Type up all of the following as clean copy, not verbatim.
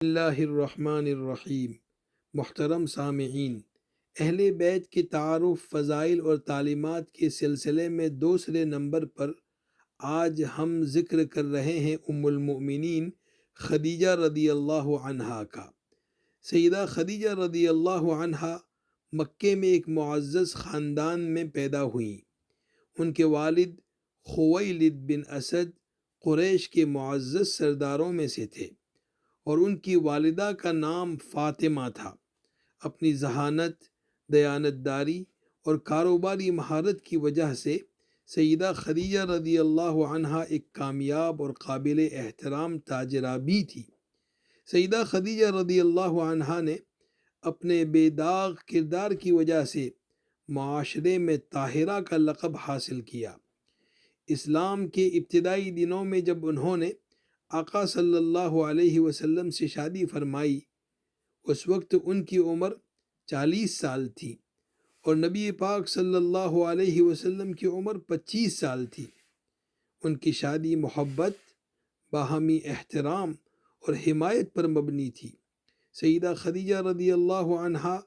اللہ الرحمن الرحیم۔ محترم سامعین، اہل بیت کے تعارف، فضائل اور تعلیمات کے سلسلے میں دوسرے نمبر پر آج ہم ذکر کر رہے ہیں ام المؤمنین خدیجہ رضی اللہ عنہا کا۔ سیدہ خدیجہ رضی اللہ عنہا مکے میں ایک معزز خاندان میں پیدا ہوئیں۔ ان کے والد خویلد بن اسد قریش کے معزز سرداروں میں سے تھے اور ان کی والدہ کا نام فاطمہ تھا۔ اپنی ذہانت، دیانتداری اور کاروباری مہارت کی وجہ سے سیدہ خدیجہ رضی اللہ عنہا ایک کامیاب اور قابل احترام تاجرہ بھی تھی۔ سیدہ خدیجہ رضی اللہ عنہا نے اپنے بے داغ کردار کی وجہ سے معاشرے میں طاہرہ کا لقب حاصل کیا۔ اسلام کے ابتدائی دنوں میں جب انہوں نے آقا صلی اللہ علیہ وسلم سے شادی فرمائی، اس وقت ان کی عمر 40 سال تھی اور نبی پاک صلی اللہ علیہ وسلم کی عمر 25 سال تھی۔ ان کی شادی محبت، باہمی احترام اور حمایت پر مبنی تھی۔ سیدہ خدیجہ رضی اللہ عنہا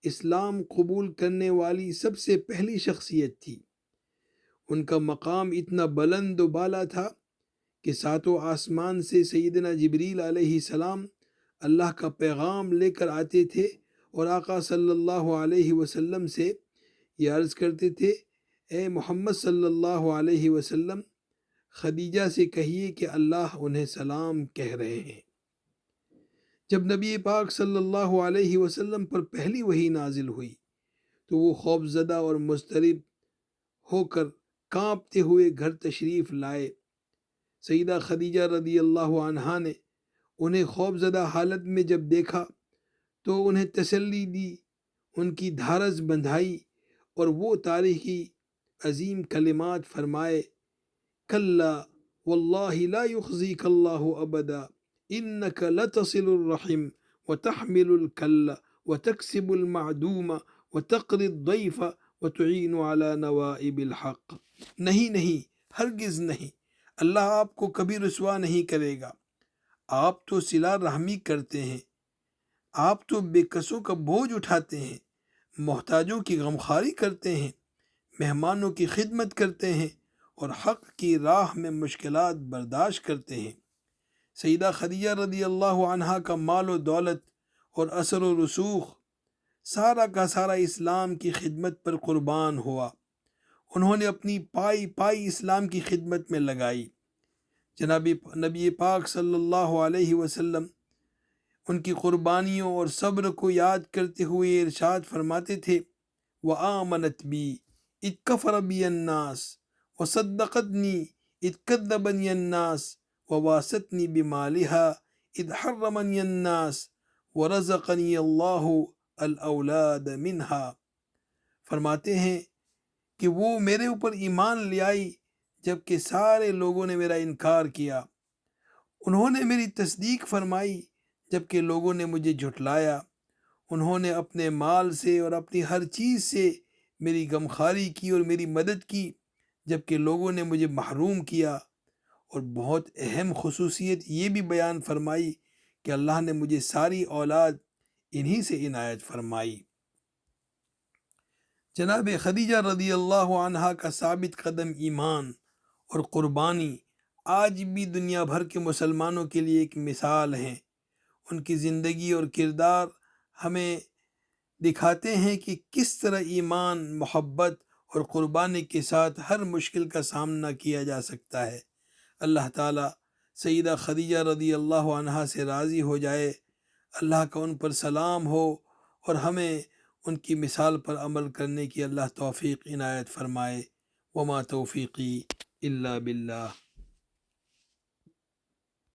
اسلام قبول کرنے والی سب سے پہلی شخصیت تھی۔ ان کا مقام اتنا بلند و بالا تھا کہ ساتوں آسمان سے سیدنا جبریل علیہ السلام اللہ کا پیغام لے کر آتے تھے اور آقا صلی اللہ علیہ وسلم سے یہ عرض کرتے تھے، اے محمد صلی اللہ علیہ وسلم، خدیجہ سے کہیے کہ اللہ انہیں سلام کہہ رہے ہیں۔ جب نبی پاک صلی اللہ علیہ وسلم پر پہلی وحی نازل ہوئی تو وہ خوفزدہ اور مضطرب ہو کر کانپتے ہوئے گھر تشریف لائے۔ سیدہ خدیجہ رضی اللہ عنہا نے انہیں خوفزدہ حالت میں جب دیکھا تو انہیں تسلی دی، ان کی دھارس بندھائی اور وہ تاریخی عظیم کلمات فرمائے، کلا واللہ لا یخزیک اللہ ابدا انک لتصل الرحم وتحمل الکل وتکسب المعدوم وتقری الضیف وتعین علی نوائب الحق۔ نہیں، ہرگز نہیں، اللہ آپ کو کبھی رسوا نہیں کرے گا۔ آپ تو صلہ رحمی کرتے ہیں، آپ تو بے کسوں کا بوجھ اٹھاتے ہیں، محتاجوں کی غمخواری کرتے ہیں، مہمانوں کی خدمت کرتے ہیں اور حق کی راہ میں مشکلات برداشت کرتے ہیں۔ سیدہ خدیجہ رضی اللہ عنہا کا مال و دولت اور اثر و رسوخ سارا کا سارا اسلام کی خدمت پر قربان ہوا۔ انہوں نے اپنی پائی اسلام کی خدمت میں لگائی۔ جناب نبی پاک صلی اللہ علیہ وسلم ان کی قربانیوں اور صبر کو یاد کرتے ہوئے ارشاد فرماتے تھے، وآمنت بی اذ کفر بی الناس وصدقتنی اذ کذبنی الناس وواستنی بمالہا اذ حرمنی الناس ورزقنی اللہ الاولاد منہا۔ فرماتے ہیں کہ وہ میرے اوپر ایمان لے آئی جبکہ سارے لوگوں نے میرا انکار کیا، انہوں نے میری تصدیق فرمائی جبکہ لوگوں نے مجھے جھٹلایا، انہوں نے اپنے مال سے اور اپنی ہر چیز سے میری غمخواری کی اور میری مدد کی جبکہ لوگوں نے مجھے محروم کیا۔ اور بہت اہم خصوصیت یہ بھی بیان فرمائی کہ اللہ نے مجھے ساری اولاد انہی سے عنایت فرمائی۔ جناب خدیجہ رضی اللہ عنہا کا ثابت قدم ایمان اور قربانی آج بھی دنیا بھر کے مسلمانوں کے لیے ایک مثال ہیں۔ ان کی زندگی اور کردار ہمیں دکھاتے ہیں کہ کس طرح ایمان، محبت اور قربانی کے ساتھ ہر مشکل کا سامنا کیا جا سکتا ہے۔ اللہ تعالیٰ سیدہ خدیجہ رضی اللہ عنہا سے راضی ہو جائے، اللہ کا ان پر سلام ہو اور ہمیں ان کی مثال پر عمل کرنے کی اللہ توفیق عنایت فرمائے۔ وما توفیقی الا باللہ۔